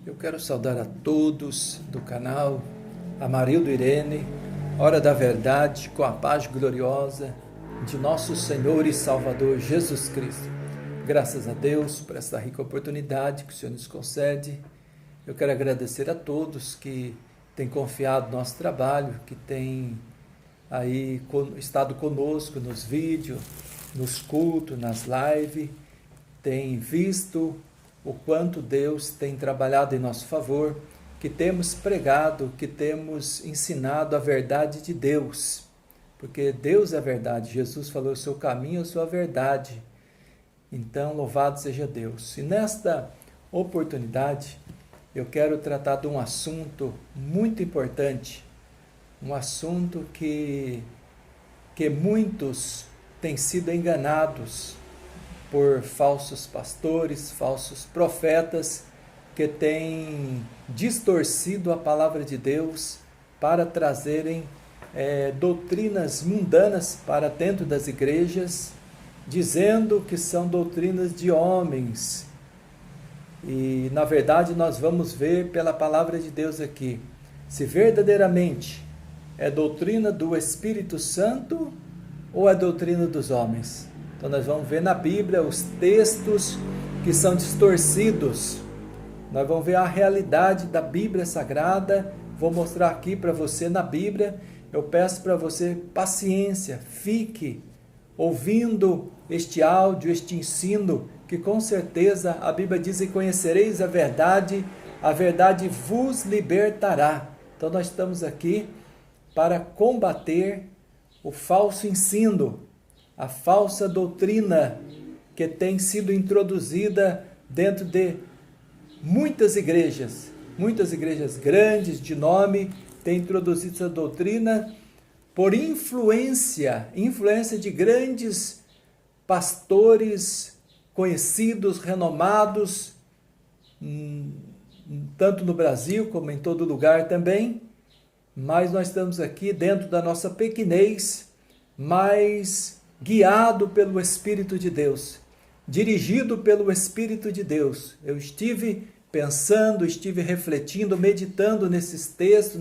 Eu quero saudar a todos do canal, a Marildo Irene, Hora da Verdade, com a paz gloriosa de nosso Senhor e Salvador Jesus Cristo. Graças a Deus por esta rica oportunidade que o Senhor nos concede. Eu quero agradecer a todos que têm confiado no nosso trabalho, que têm aí estado conosco nos vídeos, nos cultos, nas lives, têm visto o quanto Deus tem trabalhado em nosso favor, que temos pregado, que temos ensinado a verdade de Deus, porque Deus é a verdade. Jesus falou: o seu caminho é a sua verdade. Então, louvado seja Deus. E nesta oportunidade, eu quero tratar de um assunto muito importante, um assunto que muitos têm sido enganados por falsos pastores, falsos profetas, que têm distorcido a palavra de Deus para trazerem doutrinas mundanas para dentro das igrejas, dizendo que são doutrinas de homens. E, na verdade, nós vamos ver pela palavra de Deus aqui, se verdadeiramente é doutrina do Espírito Santo ou é doutrina dos homens. Então nós vamos ver na Bíblia os textos que são distorcidos. Nós vamos ver a realidade da Bíblia Sagrada. Vou mostrar aqui para você na Bíblia. Eu peço para você paciência, fique ouvindo este áudio, este ensino, que com certeza a Bíblia diz: e conhecereis a verdade vos libertará. Então nós estamos aqui para combater o falso ensino, a falsa doutrina que tem sido introduzida dentro de muitas igrejas grandes de nome, têm introduzido essa doutrina por influência de grandes pastores conhecidos, renomados, tanto no Brasil como em todo lugar também. Mas nós estamos aqui dentro da nossa pequenez, mas guiado pelo Espírito de Deus, dirigido pelo Espírito de Deus. Eu estive pensando, estive refletindo, meditando nesses textos,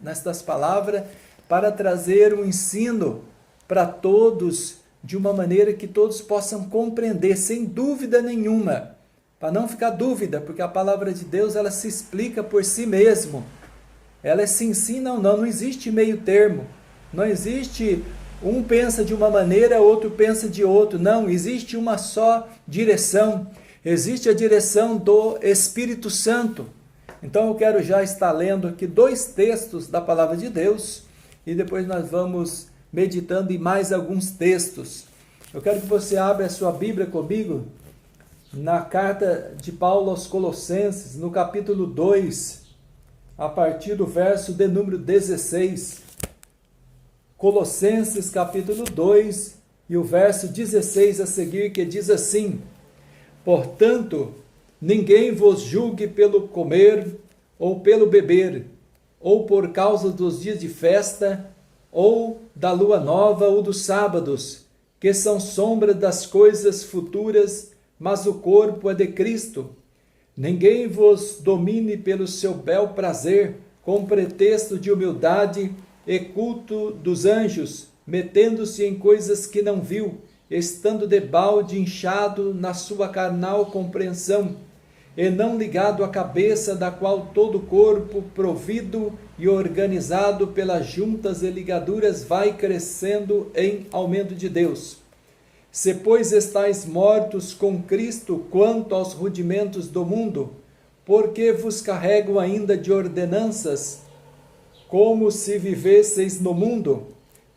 nestas palavras, para trazer um ensino para todos, de uma maneira que todos possam compreender, sem dúvida nenhuma, para não ficar dúvida, porque a palavra de Deus, ela se explica por si mesmo. Ela é sim, sim, não, não. Não existe meio termo. Não existe um pensa de uma maneira, outro pensa de outro. Não, existe uma só direção. Existe a direção do Espírito Santo. Então eu quero já estar lendo aqui 2 textos da palavra de Deus e depois nós vamos meditando em mais alguns textos. Eu quero que você abra a sua Bíblia comigo na carta de Paulo aos Colossenses, no capítulo 2, a partir do verso de número 16. Colossenses capítulo 2 e o verso 16 a seguir, que diz assim: portanto, ninguém vos julgue pelo comer ou pelo beber, ou por causa dos dias de festa, ou da lua nova ou dos sábados, que são sombra das coisas futuras, mas o corpo é de Cristo. Ninguém vos domine pelo seu bel prazer, com pretexto de humildade e culto dos anjos, metendo-se em coisas que não viu, estando debalde inchado na sua carnal compreensão, e não ligado à cabeça, da qual todo o corpo, provido e organizado pelas juntas e ligaduras, vai crescendo em aumento de Deus. Se, pois, estáis mortos com Cristo quanto aos rudimentos do mundo, porque vos carrego ainda de ordenanças, como se vivesseis no mundo,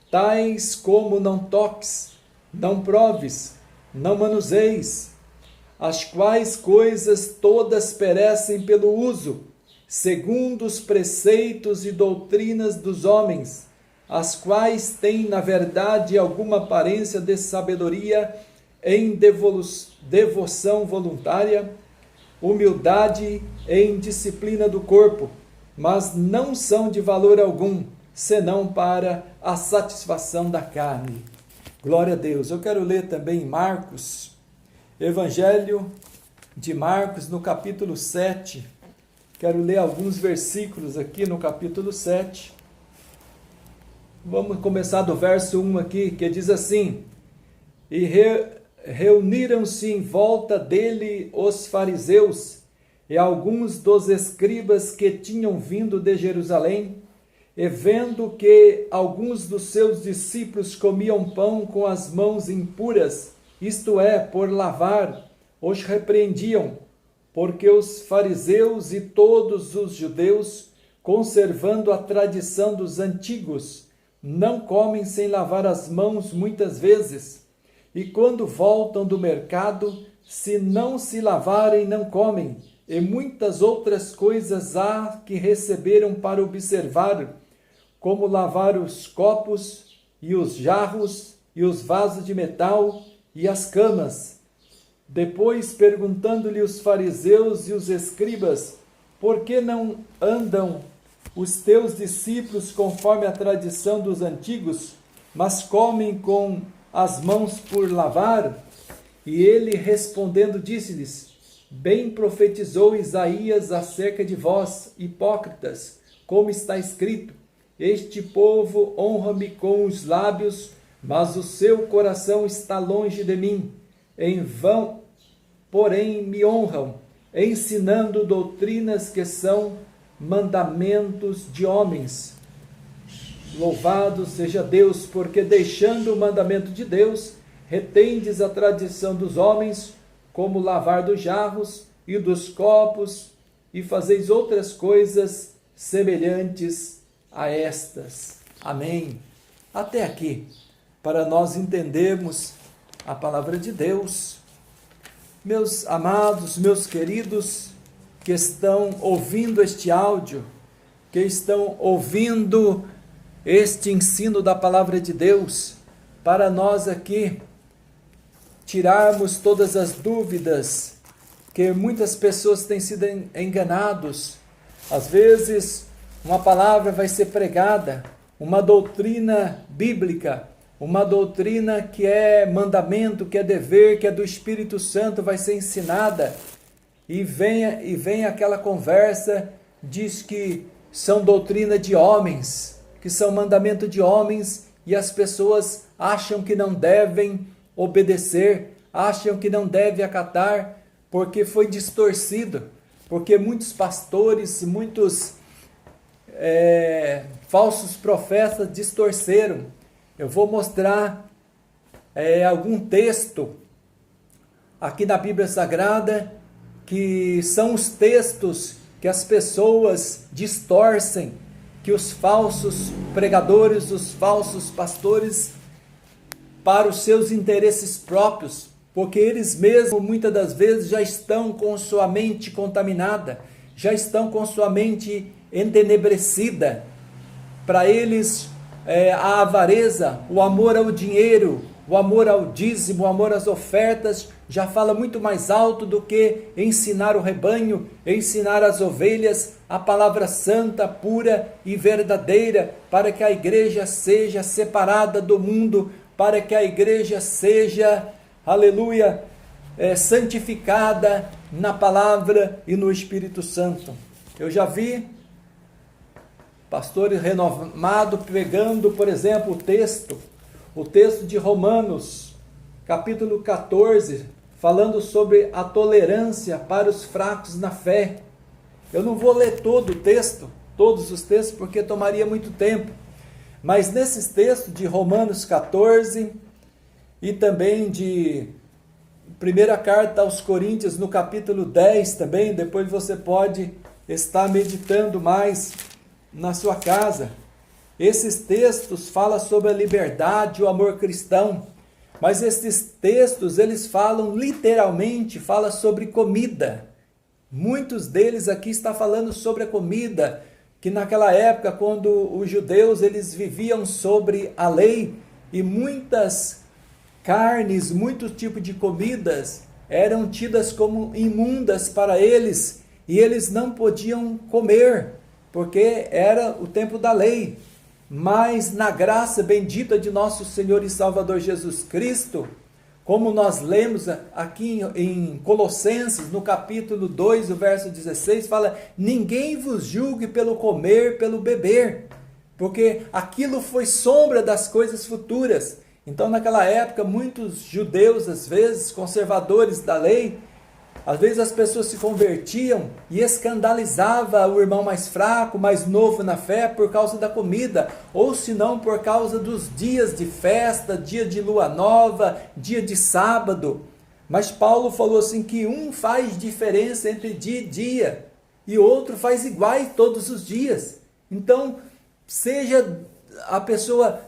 tais como não toques, não proves, não manuseis, as quais coisas todas perecem pelo uso, segundo os preceitos e doutrinas dos homens, as quais têm, na verdade, alguma aparência de sabedoria em devoção voluntária, humildade em disciplina do corpo, mas não são de valor algum, senão para a satisfação da carne. Glória a Deus. Eu quero ler também Marcos, Evangelho de Marcos, no capítulo 7, Quero ler alguns versículos aqui no capítulo 7. Vamos começar do verso 1 aqui, que diz assim: E reuniram-se em volta dele os fariseus e alguns dos escribas que tinham vindo de Jerusalém, e vendo que alguns dos seus discípulos comiam pão com as mãos impuras, isto é, por lavar, os repreendiam, porque os fariseus e todos os judeus, conservando a tradição dos antigos, não comem sem lavar as mãos muitas vezes, e quando voltam do mercado, se não se lavarem, não comem, e muitas outras coisas há que receberam para observar, como lavar os copos, e os jarros, e os vasos de metal, e as camas. Depois, perguntando-lhe os fariseus e os escribas, por que não andam os teus discípulos conforme a tradição dos antigos, mas comem com as mãos por lavar? E ele respondendo disse-lhes, bem profetizou Isaías acerca de vós, hipócritas, como está escrito, este povo honra-me com os lábios, mas o seu coração está longe de mim. Em vão, porém, me honram, ensinando doutrinas que são mandamentos de homens. Louvado seja Deus, porque deixando o mandamento de Deus, retendes a tradição dos homens, como lavar dos jarros e dos copos, e fazeis outras coisas semelhantes a estas. Amém. Até aqui, para nós entendermos a palavra de Deus. Meus amados, meus queridos, que estão ouvindo este áudio, que estão ouvindo este ensino da palavra de Deus, para nós aqui tirarmos todas as dúvidas, que muitas pessoas têm sido enganados. Às vezes, uma palavra vai ser pregada, uma doutrina bíblica, uma doutrina que é mandamento, que é dever, que é do Espírito Santo, vai ser ensinada, e vem aquela conversa, diz que são doutrina de homens, que são mandamento de homens, e as pessoas acham que não devem obedecer, acham que não devem acatar, porque foi distorcido, porque muitos pastores, muitos falsos profetas distorceram. Eu vou mostrar algum texto aqui na Bíblia Sagrada, que são os textos que as pessoas distorcem, que os falsos pregadores, os falsos pastores, para os seus interesses próprios, porque eles mesmos muitas das vezes já estão com sua mente contaminada, já estão com sua mente entenebrecida. Para eles, a avareza, o amor ao dinheiro, o amor ao dízimo, o amor às ofertas, já fala muito mais alto do que ensinar o rebanho, ensinar as ovelhas a palavra santa, pura e verdadeira, para que a igreja seja separada do mundo, para que a igreja seja, aleluia, santificada na palavra e no Espírito Santo. Eu já vi pastores renomados pregando, por exemplo, o texto de Romanos, capítulo 14, falando sobre a tolerância para os fracos na fé. Eu não vou ler todo o texto, todos os textos, porque tomaria muito tempo. Mas nesses textos de Romanos 14 e também de primeira carta aos Coríntios, no capítulo 10 também, depois você pode estar meditando mais na sua casa. Esses textos falam sobre a liberdade, o amor cristão, mas esses textos, eles falam literalmente, falam sobre comida. Muitos deles aqui estão falando sobre a comida, que naquela época, quando os judeus eles viviam sobre a lei, e muitas carnes, muitos tipos de comidas eram tidas como imundas para eles, e eles não podiam comer, porque era o tempo da lei. Mas na graça bendita de nosso Senhor e Salvador Jesus Cristo, como nós lemos aqui em Colossenses, no capítulo 2, o verso 16, fala: ninguém vos julgue pelo comer, pelo beber, porque aquilo foi sombra das coisas futuras. Então, naquela época, muitos judeus, às vezes, conservadores da lei, às vezes as pessoas se convertiam e escandalizava o irmão mais fraco, mais novo na fé, por causa da comida, ou se não por causa dos dias de festa, dia de lua nova, dia de sábado. Mas Paulo falou assim que um faz diferença entre dia e dia, e outro faz iguais todos os dias. Então, seja a pessoa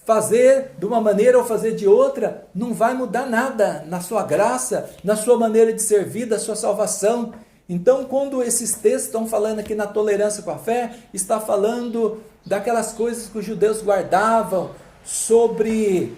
fazer de uma maneira ou fazer de outra, não vai mudar nada na sua graça, na sua maneira de servir, da sua salvação. Então, quando esses textos estão falando aqui na tolerância com a fé, está falando daquelas coisas que os judeus guardavam sobre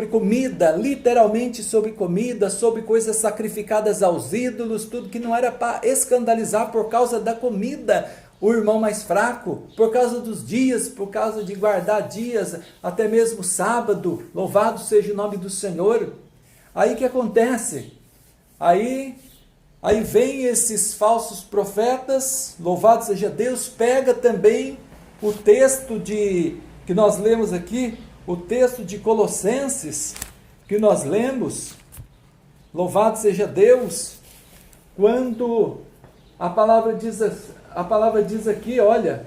comida, literalmente sobre comida, sobre coisas sacrificadas aos ídolos, tudo que não era para escandalizar por causa da comida o irmão mais fraco, por causa dos dias, por causa de guardar dias, até mesmo sábado, louvado seja o nome do Senhor. Aí o que acontece? Aí vem esses falsos profetas, louvado seja Deus, pega também o texto que nós lemos aqui, o texto de Colossenses, que nós lemos, louvado seja Deus, quando a palavra diz aqui, olha,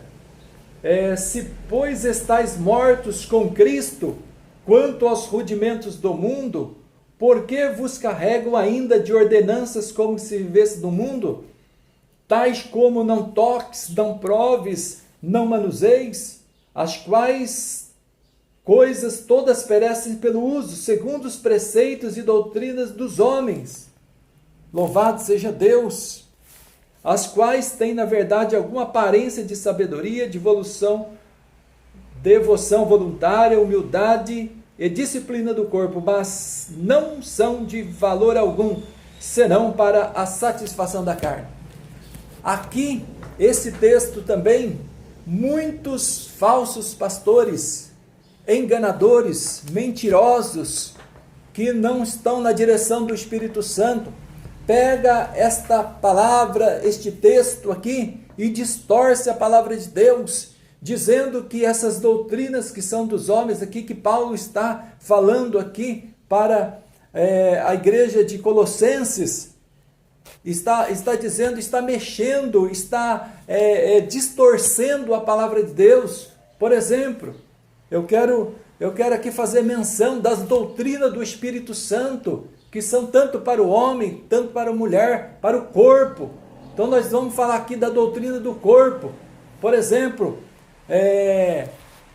se pois estáis mortos com Cristo, quanto aos rudimentos do mundo, por que vos carregam ainda de ordenanças como se vivesse no mundo? Tais como não toques, não proves, não manuseis, as quais coisas todas perecem pelo uso, segundo os preceitos e doutrinas dos homens. Louvado seja Deus! As quais têm, na verdade, alguma aparência de sabedoria, de devoção voluntária, humildade e disciplina do corpo, mas não são de valor algum, senão para a satisfação da carne. Aqui, esse texto também, muitos falsos pastores, enganadores, mentirosos, que não estão na direção do Espírito Santo, pega esta palavra, este texto aqui, e distorce a palavra de Deus, dizendo que essas doutrinas que são dos homens aqui, que Paulo está falando aqui para a igreja de Colossenses, está dizendo, está mexendo, está distorcendo a palavra de Deus. Por exemplo, eu quero aqui fazer menção das doutrinas do Espírito Santo, que são tanto para o homem, tanto para a mulher, para o corpo. Então nós vamos falar aqui da doutrina do corpo. Por exemplo,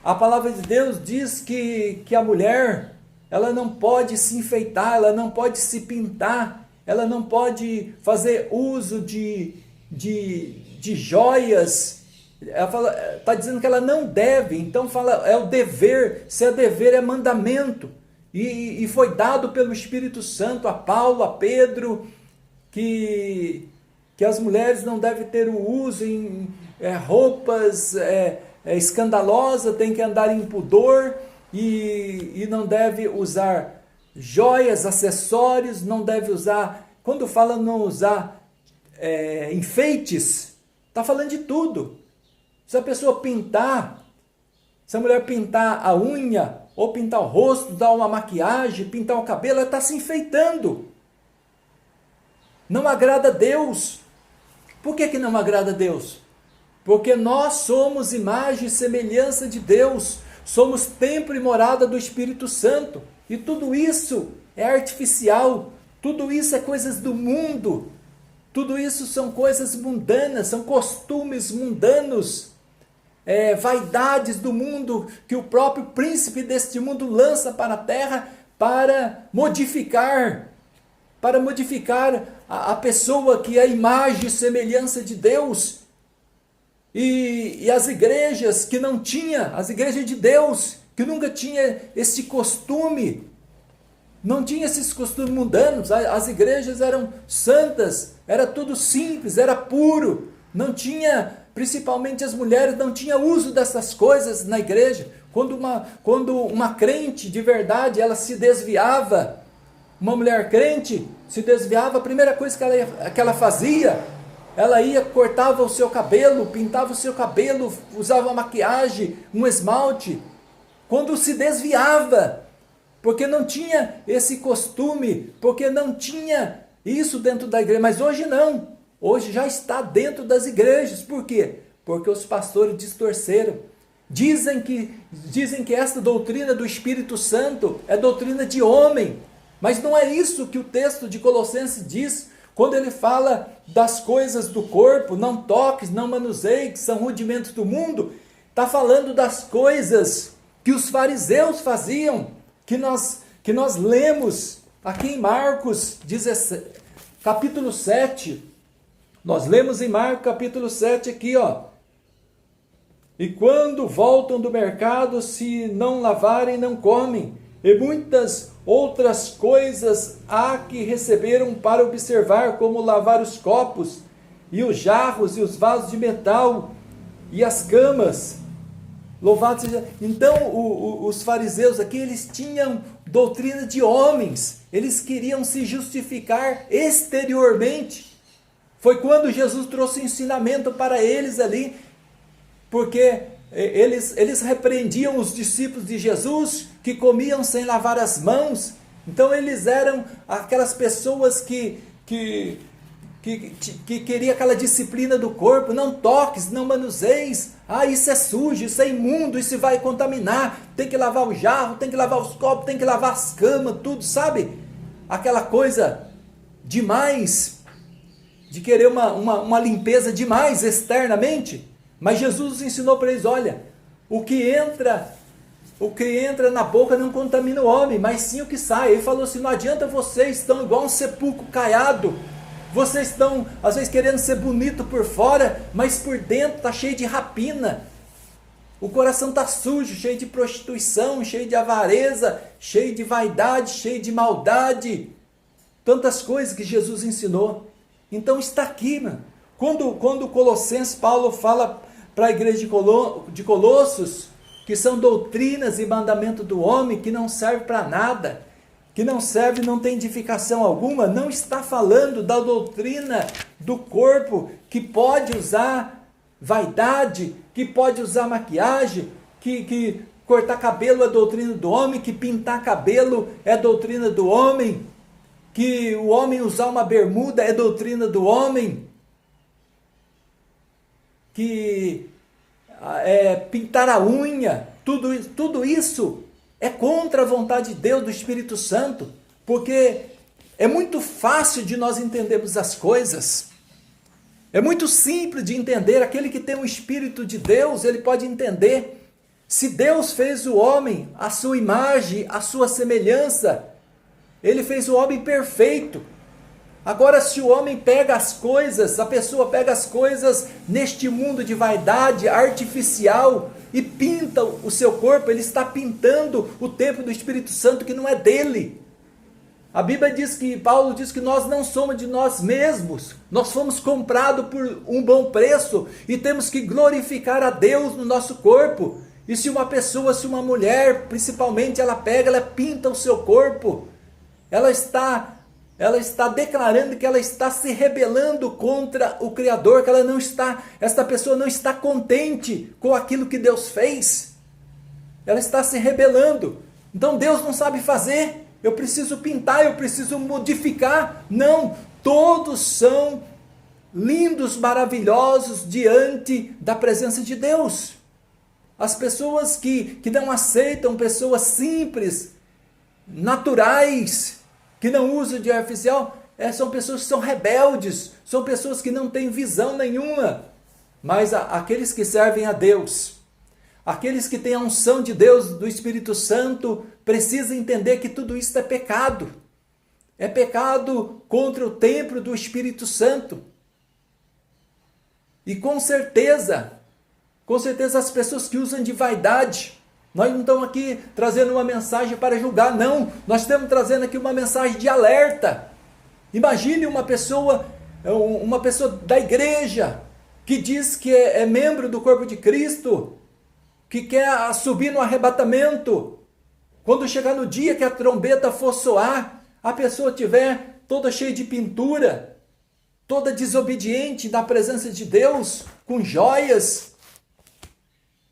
a palavra de Deus diz que a mulher, ela não pode se enfeitar, ela não pode se pintar, ela não pode fazer uso de joias. Ela está dizendo que ela não deve, então fala, é o dever, se é dever é mandamento. E foi dado pelo Espírito Santo a Paulo, a Pedro, que as mulheres não devem ter o uso em roupas escandalosas, tem que andar em pudor e não deve usar joias, acessórios, não deve usar, quando fala não usar enfeites, está falando de tudo. Se a pessoa pintar, se a mulher pintar a unha, ou pintar o rosto, dar uma maquiagem, pintar o cabelo, ela está se enfeitando. Não agrada a Deus. Por que não agrada a Deus? Porque nós somos imagem e semelhança de Deus. Somos templo e morada do Espírito Santo. E tudo isso é artificial. Tudo isso é coisas do mundo. Tudo isso são coisas mundanas, são costumes mundanos. Vaidades do mundo que o próprio príncipe deste mundo lança para a terra para modificar a pessoa que é a imagem e semelhança de Deus. E as igrejas que não tinham, as igrejas de Deus, que nunca tinha esse costume, não tinha esses costumes mundanos, as igrejas eram santas, era tudo simples, era puro, não tinha... Principalmente as mulheres não tinham uso dessas coisas na igreja. Quando uma crente de verdade, ela se desviava, uma mulher crente se desviava, a primeira coisa que ela fazia, ela ia, cortava o seu cabelo, pintava o seu cabelo, usava maquiagem, um esmalte, quando se desviava, porque não tinha esse costume, porque não tinha isso dentro da igreja. Mas hoje não, hoje já está dentro das igrejas. Por quê? Porque os pastores distorceram. Dizem que esta doutrina do Espírito Santo é doutrina de homem, mas não é isso que o texto de Colossenses diz, quando ele fala das coisas do corpo, não toques, não manuseie, que são rudimentos do mundo. Está falando das coisas que os fariseus faziam, que nós lemos aqui em Marcos 17, capítulo 7, nós lemos em Marcos capítulo 7 aqui, ó. E quando voltam do mercado, se não lavarem, não comem. E muitas outras coisas há que receberam para observar, como lavar os copos, e os jarros, e os vasos de metal, e as camas. Louvado seja. Então, os fariseus aqui, eles tinham doutrina de homens. Eles queriam se justificar exteriormente. Foi quando Jesus trouxe ensinamento para eles ali, porque eles repreendiam os discípulos de Jesus que comiam sem lavar as mãos. Então eles eram aquelas pessoas que queriam aquela disciplina do corpo, não toques, não manuseies, isso é sujo, isso é imundo, isso vai contaminar, tem que lavar o jarro, tem que lavar os copos, tem que lavar as camas, tudo, sabe? Aquela coisa demais, de querer uma limpeza demais externamente. Mas Jesus ensinou para eles, olha, o que entra na boca não contamina o homem, mas sim o que sai. Ele falou assim, não adianta vocês estão igual um sepulcro caiado, vocês estão às vezes querendo ser bonito por fora, mas por dentro está cheio de rapina, o coração está sujo, cheio de prostituição, cheio de avareza, cheio de vaidade, cheio de maldade, tantas coisas que Jesus ensinou. Então está aqui, mano. Quando Colossenses, Paulo fala para a igreja de Colossos, que são doutrinas e mandamento do homem, que não serve para nada, que não serve, não tem edificação alguma, não está falando da doutrina do corpo, que pode usar vaidade, que pode usar maquiagem, que cortar cabelo é doutrina do homem, que pintar cabelo é doutrina do homem, que o homem usar uma bermuda é doutrina do homem, que pintar a unha, tudo isso é contra a vontade de Deus, do Espírito Santo, porque é muito fácil de nós entendermos as coisas, é muito simples de entender. Aquele que tem o Espírito de Deus, ele pode entender. Se Deus fez o homem à sua imagem, à sua semelhança, ele fez o homem perfeito. Agora, se o homem pega as coisas, a pessoa pega as coisas neste mundo de vaidade artificial e pinta o seu corpo, ele está pintando o templo do Espírito Santo que não é dele. A Bíblia diz que, Paulo diz que nós não somos de nós mesmos, nós fomos comprados por um bom preço e temos que glorificar a Deus no nosso corpo. E se uma pessoa, se uma mulher, principalmente, ela pinta o seu corpo, ela está declarando que ela está se rebelando contra o Criador, que esta pessoa não está contente com aquilo que Deus fez. Ela está se rebelando. Então Deus não sabe fazer, eu preciso pintar, eu preciso modificar. Não, todos são lindos, maravilhosos diante da presença de Deus. As pessoas que não aceitam, pessoas simples, naturais, que não usam de artificial, são pessoas que são rebeldes, são pessoas que não têm visão nenhuma. Mas aqueles que servem a Deus, aqueles que têm a unção de Deus, do Espírito Santo, precisam entender que tudo isso é pecado. É pecado contra o templo do Espírito Santo. E com certeza as pessoas que usam de vaidade, nós não estamos aqui trazendo uma mensagem para julgar, não. Nós estamos trazendo aqui uma mensagem de alerta. Imagine uma pessoa da igreja, que diz que é membro do corpo de Cristo, que quer subir no arrebatamento. Quando chegar no dia que a trombeta for soar, a pessoa estiver toda cheia de pintura, toda desobediente na presença de Deus, com joias,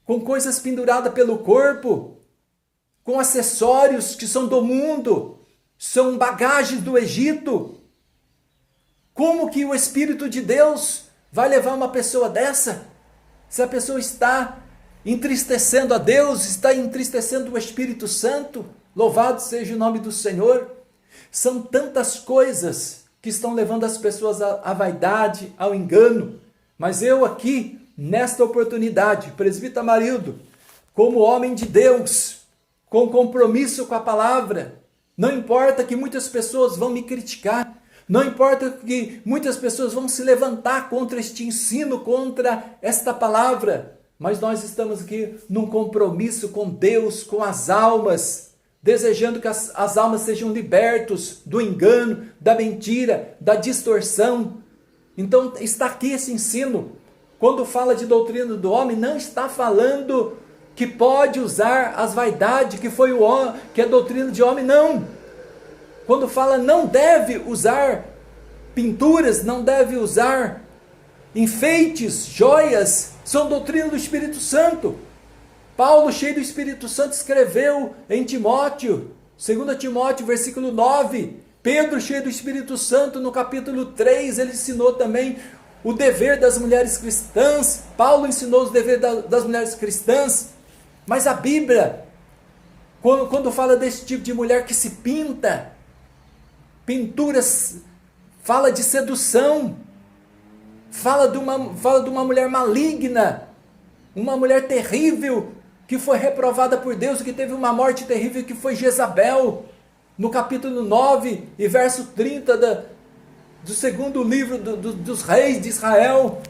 com coisas penduradas pelo corpo, com acessórios que são do mundo, são bagagens do Egito. Como que o Espírito de Deus vai levar uma pessoa dessa? Se a pessoa está entristecendo a Deus, está entristecendo o Espírito Santo, louvado seja o nome do Senhor. São tantas coisas que estão levando as pessoas à vaidade, ao engano. Mas eu aqui, nesta oportunidade, presbítero Amarildo, como homem de Deus, com compromisso com a palavra, não importa que muitas pessoas vão me criticar, não importa que muitas pessoas vão se levantar contra este ensino, contra esta palavra, mas nós estamos aqui num compromisso com Deus, com as almas, desejando que as almas sejam libertos do engano, da mentira, da distorção. Então está aqui esse ensino. Quando fala de doutrina do homem, não está falando que pode usar as vaidades, que é doutrina de homem, não. Quando fala não deve usar pinturas, não deve usar enfeites, joias, são doutrina do Espírito Santo. Paulo, cheio do Espírito Santo, escreveu em Timóteo, 2 Timóteo, versículo 9. Pedro, cheio do Espírito Santo, no capítulo 3, ele ensinou também o dever das mulheres cristãs. Paulo ensinou os deveres das mulheres cristãs. Mas a Bíblia, quando fala desse tipo de mulher que se pinta, pinturas, fala de sedução, fala de uma mulher maligna, uma mulher terrível, que foi reprovada por Deus, que teve uma morte terrível, que foi Jezabel, no capítulo 9 e verso 30 do segundo livro dos reis de Israel,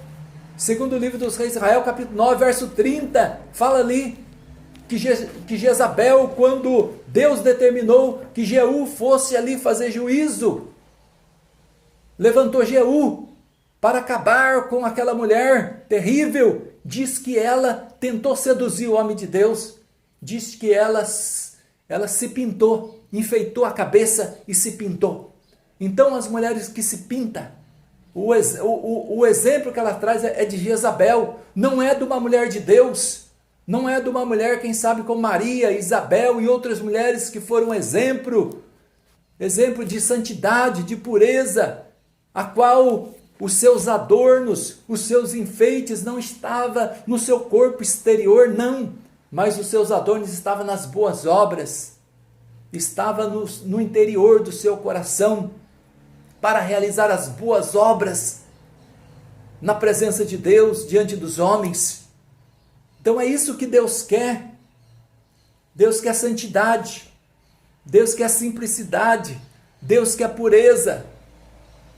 segundo livro dos reis de Israel, capítulo 9, verso 30, fala ali, que Jezabel, quando Deus determinou que Jeú fosse ali fazer juízo, levantou Jeú para acabar com aquela mulher terrível. Diz que ela tentou seduzir o homem de Deus, diz que ela se pintou, enfeitou a cabeça e se pintou. Então as mulheres que se pintam, o exemplo que ela traz é de Jezabel, não é de uma mulher de Deus, não é de uma mulher, quem sabe, como Maria, Isabel e outras mulheres que foram exemplo de santidade, de pureza, a qual os seus adornos, os seus enfeites não estavam no seu corpo exterior, não, mas os seus adornos estavam nas boas obras, estava no interior do seu coração, para realizar as boas obras na presença de Deus, diante dos homens. Então é isso que Deus quer. Deus quer santidade, Deus quer simplicidade, Deus quer pureza.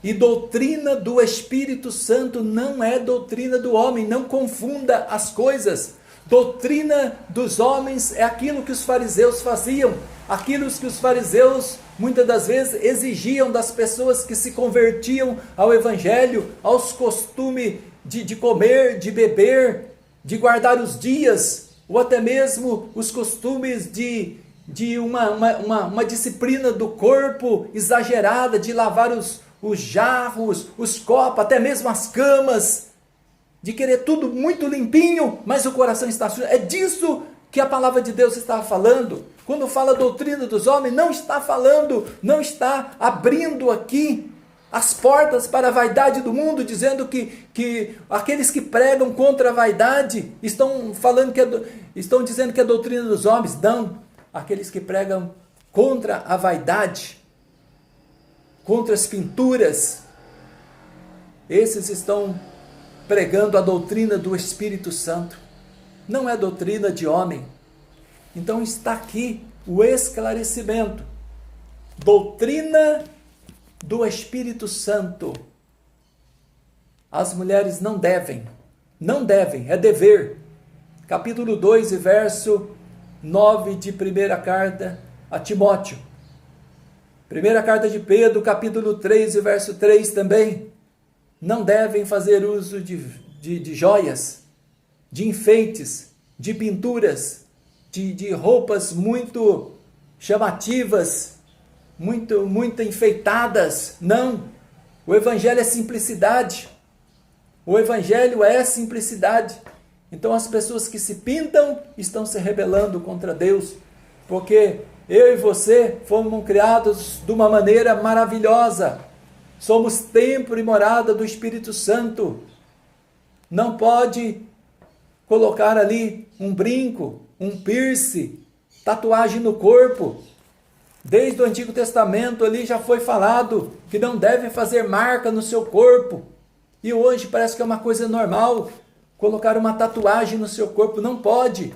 E doutrina do Espírito Santo não é doutrina do homem, não confunda as coisas. Doutrina dos homens é aquilo que os fariseus faziam, aquilo que os fariseus muitas das vezes exigiam das pessoas que se convertiam ao Evangelho, aos costumes de comer, de beber, de guardar os dias, ou até mesmo os costumes de uma disciplina do corpo exagerada, de lavar os jarros, os copos, até mesmo as camas, de querer tudo muito limpinho, mas o coração está sujo. É disso que a palavra de Deus está falando. Quando fala doutrina dos homens, não está falando, não está abrindo aqui as portas para a vaidade do mundo, dizendo que aqueles que pregam contra a vaidade estão dizendo que é doutrina dos homens. Não, aqueles que pregam contra a vaidade, contra as pinturas, esses estão pregando a doutrina do Espírito Santo, não é doutrina de homem. Então está aqui o esclarecimento, doutrina do Espírito Santo. As mulheres não devem, é dever. Capítulo 2 e verso 9 de primeira carta a Timóteo. Primeira carta de Pedro, capítulo 3 e verso 3 também. Não devem fazer uso de joias, de enfeites, de pinturas, de roupas muito chamativas, muito enfeitadas. Não, o Evangelho é simplicidade. O Evangelho é simplicidade. Então as pessoas que se pintam estão se rebelando contra Deus, porque eu e você fomos criados de uma maneira maravilhosa. Somos templo e morada do Espírito Santo. Não pode colocar ali um brinco, um piercing, tatuagem no corpo. Desde o Antigo Testamento ali já foi falado que não deve fazer marca no seu corpo. E hoje parece que é uma coisa normal colocar uma tatuagem no seu corpo. Não pode.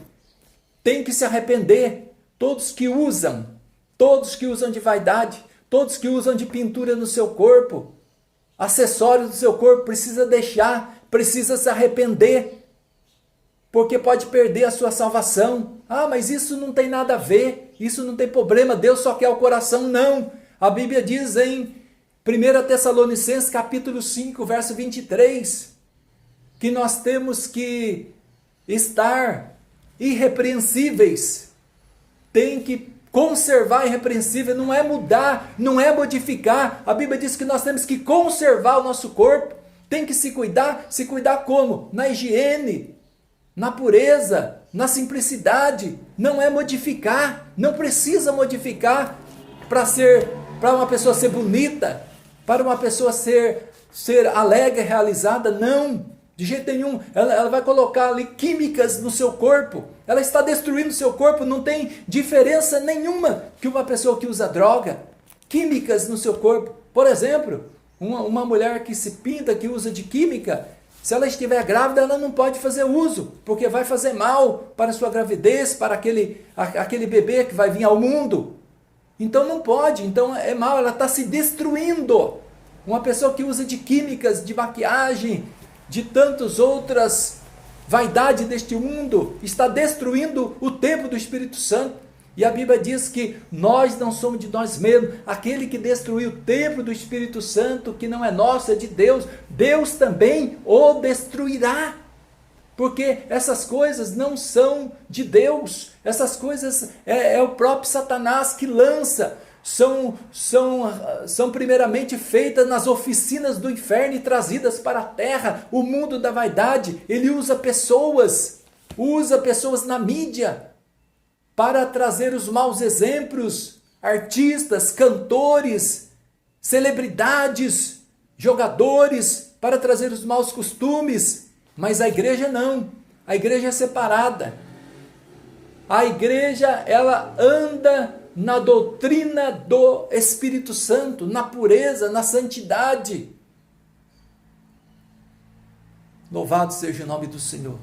Tem que se arrepender. Todos que usam de vaidade, todos que usam de pintura no seu corpo, acessórios do seu corpo, precisa deixar, precisa se arrepender, porque pode perder a sua salvação. Ah, mas isso não tem nada a ver, isso não tem problema, Deus só quer o coração. Não, a Bíblia diz em 1 Tessalonicenses capítulo 5, verso 23, que nós temos que estar irrepreensíveis, tem que conservar irrepreensível, não é mudar, não é modificar. A Bíblia diz que nós temos que conservar o nosso corpo, tem que se cuidar como? Na higiene, na pureza, na simplicidade. Não é modificar, não precisa modificar para uma pessoa ser bonita, para uma pessoa ser alegre, realizada. Não, de jeito nenhum. Ela vai colocar ali químicas no seu corpo, ela está destruindo o seu corpo. Não tem diferença nenhuma que uma pessoa que usa droga, químicas no seu corpo. Por exemplo, uma mulher que se pinta, que usa de química, se ela estiver grávida, ela não pode fazer uso, porque vai fazer mal para a sua gravidez, para aquele bebê que vai vir ao mundo. Então não pode, então é mal, ela está se destruindo. Uma pessoa que usa de químicas, de maquiagem, de tantas outras vaidades deste mundo, está destruindo o templo do Espírito Santo. E a Bíblia diz que nós não somos de nós mesmos. Aquele que destruiu o templo do Espírito Santo, que não é nosso, é de Deus, Deus também o destruirá. Porque essas coisas não são de Deus. Essas coisas é o próprio Satanás que lança. São primeiramente feitas nas oficinas do inferno e trazidas para a terra. O mundo da vaidade, ele usa pessoas na mídia para trazer os maus exemplos, artistas, cantores, celebridades, jogadores, para trazer os maus costumes. Mas a igreja não, a igreja é separada. A igreja, ela anda na doutrina do Espírito Santo, na pureza, na santidade. Louvado seja o nome do Senhor.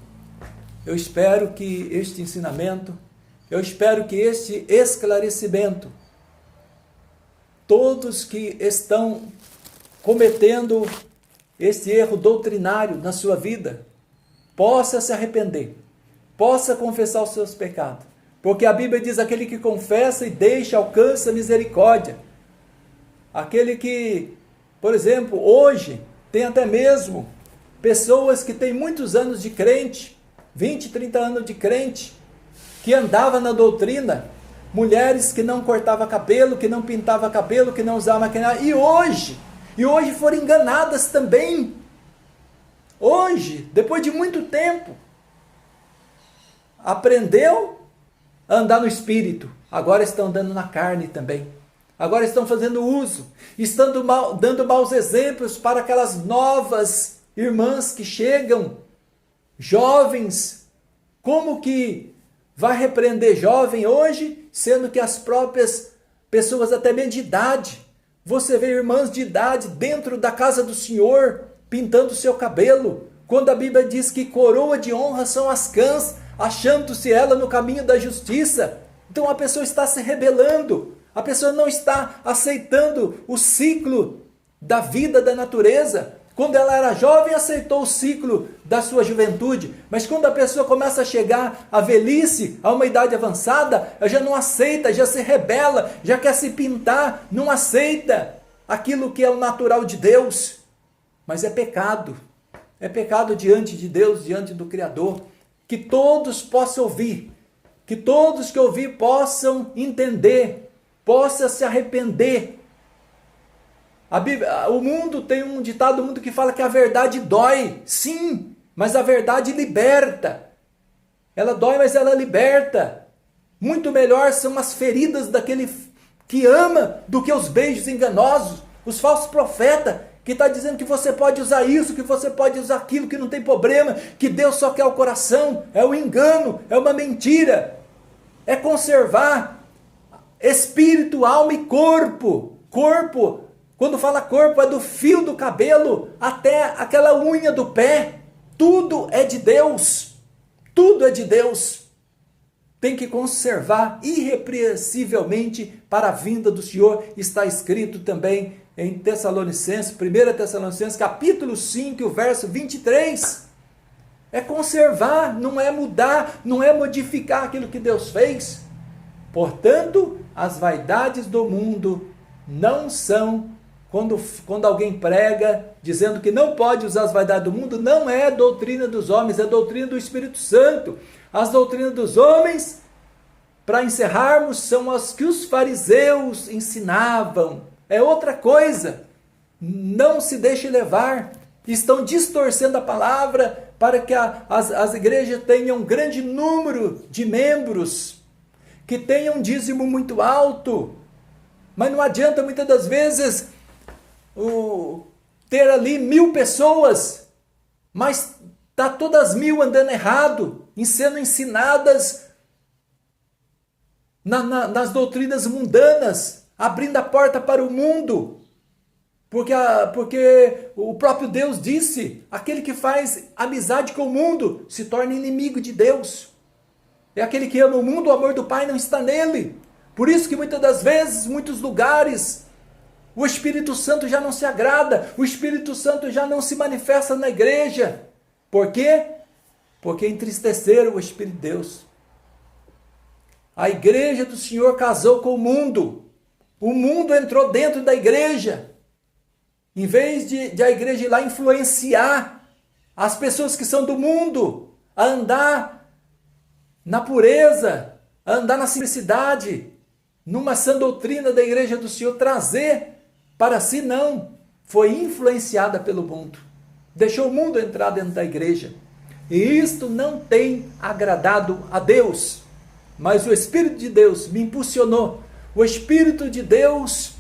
Eu espero que este ensinamento, eu espero que este esclarecimento, todos que estão cometendo este erro doutrinário na sua vida, possa se arrepender, possa confessar os seus pecados, porque a Bíblia diz: aquele que confessa e deixa alcança misericórdia. Aquele que, por exemplo, hoje tem até mesmo pessoas que têm muitos anos de crente, 20, 30 anos de crente, que andava na doutrina, mulheres que não cortavam cabelo, que não pintavam cabelo, que não usavam maquiagem, e hoje foram enganadas também. Hoje, depois de muito tempo, aprendeu a andar no Espírito, agora estão andando na carne também. Agora estão fazendo uso, estão dando maus exemplos para aquelas novas irmãs que chegam, jovens. Como que vai repreender jovem hoje, sendo que as próprias pessoas até mesmo de idade, você vê irmãs de idade dentro da casa do Senhor, pintando o seu cabelo, quando a Bíblia diz que coroa de honra são as cãs, achando-se ela no caminho da justiça. Então a pessoa está se rebelando, a pessoa não está aceitando o ciclo da vida da natureza. Quando ela era jovem, aceitou o ciclo da sua juventude, mas quando a pessoa começa a chegar à velhice, a uma idade avançada, ela já não aceita, já se rebela, já quer se pintar, não aceita aquilo que é o natural de Deus. Mas é pecado diante de Deus, diante do Criador. que todos possam ouvir, que todos que ouvir possam entender, possam se arrepender. O mundo tem um ditado do mundo que fala que a verdade dói. Sim, mas a verdade liberta. Ela dói, mas ela liberta. Muito melhor são as feridas daquele que ama do que os beijos enganosos, os falsos profetas, que está dizendo que você pode usar isso, que você pode usar aquilo, que não tem problema, que Deus só quer o coração. É um engano, é uma mentira. É conservar espírito, alma e corpo. Corpo, quando fala corpo, é do fio do cabelo até aquela unha do pé. Tudo é de Deus. Tudo é de Deus. Tem que conservar irrepreensivelmente para a vinda do Senhor. Está escrito também em Tessalonicenses, 1 Tessalonicenses, capítulo 5, o verso 23. É conservar, não é mudar, não é modificar aquilo que Deus fez. Portanto, as vaidades do mundo não são, quando alguém prega dizendo que não pode usar as vaidades do mundo, não é doutrina dos homens, é doutrina do Espírito Santo. As doutrinas dos homens, para encerrarmos, são as que os fariseus ensinavam. É outra coisa. Não se deixe levar. Estão distorcendo a palavra para que as igrejas tenham um grande número de membros, que tenham um dízimo muito alto. Mas não adianta muitas das vezes ter ali 1000 pessoas, mas está todas 1000 andando errado, sendo ensinadas nas doutrinas mundanas, abrindo a porta para o mundo, porque o próprio Deus disse, aquele que faz amizade com o mundo se torna inimigo de Deus. É aquele que ama o mundo, o amor do Pai não está nele. Por isso que muitas das vezes, muitos lugares, o Espírito Santo já não se agrada, o Espírito Santo já não se manifesta na igreja. Por quê? Porque entristeceram o Espírito de Deus. A igreja do Senhor casou com o mundo entrou dentro da igreja. Em vez de a igreja ir lá influenciar as pessoas que são do mundo, a andar na pureza, a andar na simplicidade, numa sã doutrina da igreja do Senhor, trazer para si, não. Foi influenciada pelo mundo. Deixou o mundo entrar dentro da igreja. E isto não tem agradado a Deus. Mas o Espírito de Deus me impulsionou. O Espírito de Deus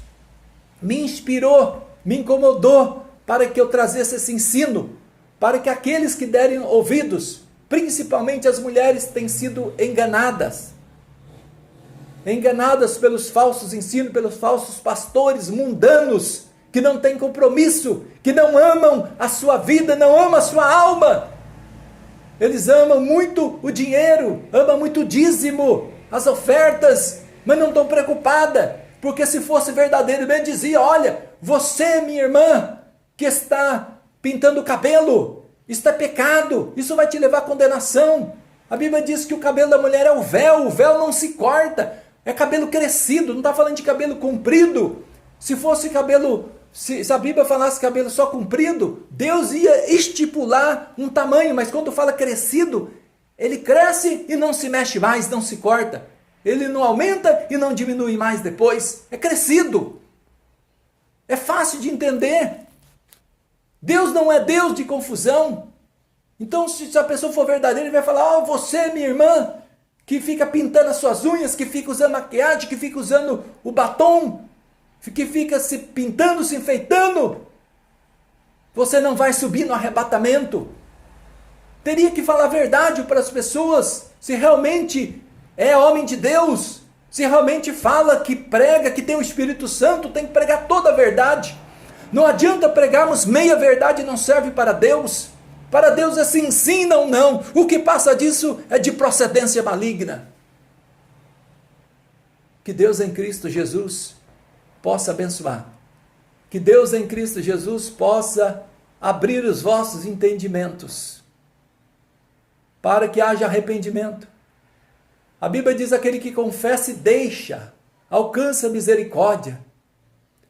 me inspirou, me incomodou para que eu trazesse esse ensino, para que aqueles que derem ouvidos, principalmente as mulheres, têm sido enganadas pelos falsos ensinos, pelos falsos pastores mundanos, que não têm compromisso, que não amam a sua vida, não amam a sua alma. Eles amam muito o dinheiro, amam muito o dízimo, as ofertas, mas não estão preocupadas, porque se fosse verdadeiro, bem dizia, olha, você, minha irmã, que está pintando o cabelo, isso é pecado, isso vai te levar à condenação. A Bíblia diz que o cabelo da mulher é o véu não se corta, é cabelo crescido, não está falando de cabelo comprido. Se fosse cabelo, se a Bíblia falasse cabelo só comprido, Deus ia estipular um tamanho, mas quando fala crescido, ele cresce e não se mexe mais, não se corta. Ele não aumenta e não diminui mais depois, é crescido. É fácil de entender. Deus não é Deus de confusão. Então, se a pessoa for verdadeira, ele vai falar, você, minha irmã, que fica pintando as suas unhas, que fica usando maquiagem, que fica usando o batom, que fica se pintando, se enfeitando, você não vai subir no arrebatamento. Teria que falar a verdade para as pessoas, se realmente é homem de Deus, se realmente fala, que prega, que tem o Espírito Santo, tem que pregar toda a verdade. Não adianta pregarmos meia verdade, não serve para Deus. Para Deus é se ensina ou não. O que passa disso é de procedência maligna. Que Deus em Cristo Jesus possa abençoar. Que Deus em Cristo Jesus possa abrir os vossos entendimentos, para que haja arrependimento. A Bíblia diz, aquele que confessa e deixa, alcança a misericórdia.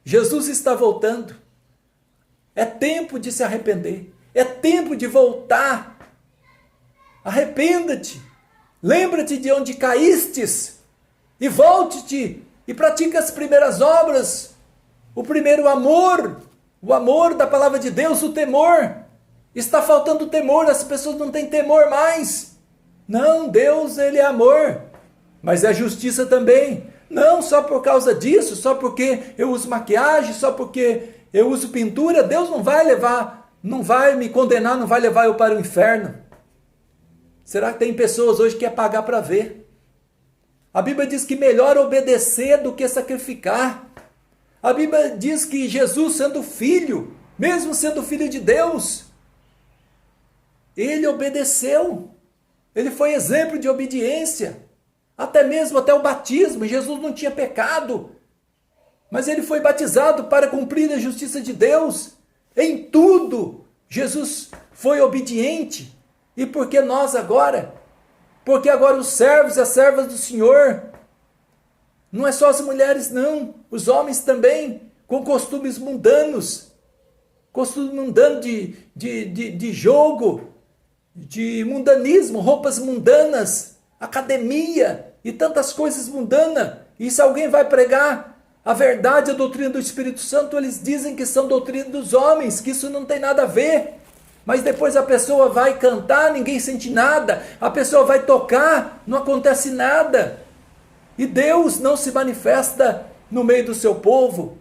Jesus está voltando. É tempo de se arrepender. É tempo de voltar Arrependa-te, lembra-te de onde caístes e volte-te e pratica as primeiras obras, o primeiro amor, o amor da palavra de Deus, o temor. Está faltando temor, as pessoas não têm temor mais. Não, Deus, ele é amor, mas é justiça também. Não só por causa disso, só porque eu uso maquiagem, só porque eu uso pintura, Deus não vai levar, não vai me condenar, não vai levar eu para o inferno. Será que tem pessoas hoje que quer pagar para ver? A Bíblia diz que melhor obedecer do que sacrificar. A Bíblia diz que Jesus, sendo filho, mesmo sendo filho de Deus, ele obedeceu. Ele foi exemplo de obediência. Até mesmo até o batismo. Jesus não tinha pecado. Mas ele foi batizado para cumprir a justiça de Deus. Em tudo, Jesus foi obediente. E por que nós agora? Porque agora os servos e as servas do Senhor, não é só as mulheres não, os homens também, com costumes mundanos, costumes mundanos de jogo, de mundanismo, roupas mundanas, academia e tantas coisas mundanas. E se alguém vai pregar a verdade, a doutrina do Espírito Santo, eles dizem que são doutrina dos homens, que isso não tem nada a ver. Mas depois a pessoa vai cantar, ninguém sente nada. A pessoa vai tocar, não acontece nada. E Deus não se manifesta no meio do seu povo.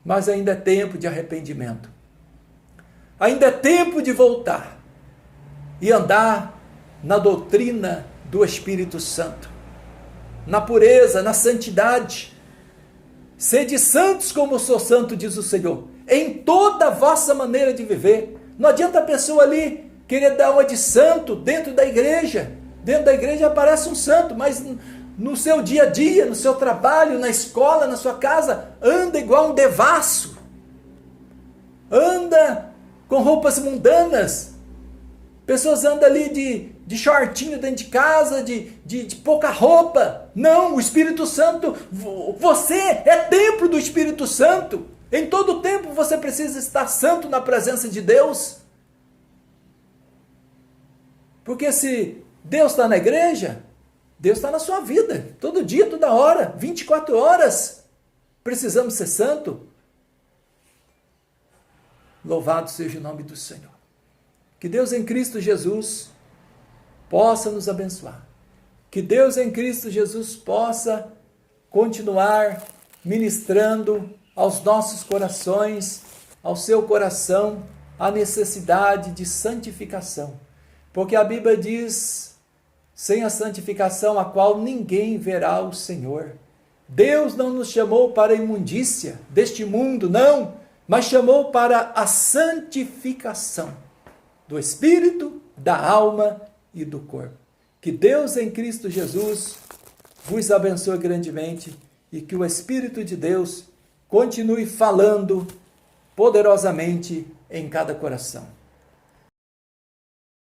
Mas ainda é tempo de arrependimento. Ainda é tempo de voltar e andar na doutrina do Espírito Santo, na pureza, na santidade. Sede santos como eu sou santo, diz o Senhor, em toda a vossa maneira de viver. Não adianta a pessoa ali querer dar uma de santo dentro da igreja. Dentro da igreja aparece um santo, mas no seu dia a dia, no seu trabalho, na escola, na sua casa, anda igual um devasso. Anda com roupas mundanas. Pessoas andam ali de shortinho dentro de casa, de pouca roupa. Não, o Espírito Santo, você é templo do Espírito Santo. Em todo tempo você precisa estar santo na presença de Deus. Porque se Deus está na igreja, Deus está na sua vida. Todo dia, toda hora, 24 horas. Precisamos ser santo. Louvado seja o nome do Senhor. Que Deus em Cristo Jesus possa nos abençoar. Que Deus em Cristo Jesus possa continuar ministrando aos nossos corações, ao seu coração, a necessidade de santificação. Porque a Bíblia diz, sem a santificação a qual ninguém verá o Senhor. Deus não nos chamou para a imundícia deste mundo, não, mas chamou para a santificação do espírito, da alma e do corpo. Que Deus em Cristo Jesus vos abençoe grandemente e que o Espírito de Deus continue falando poderosamente em cada coração.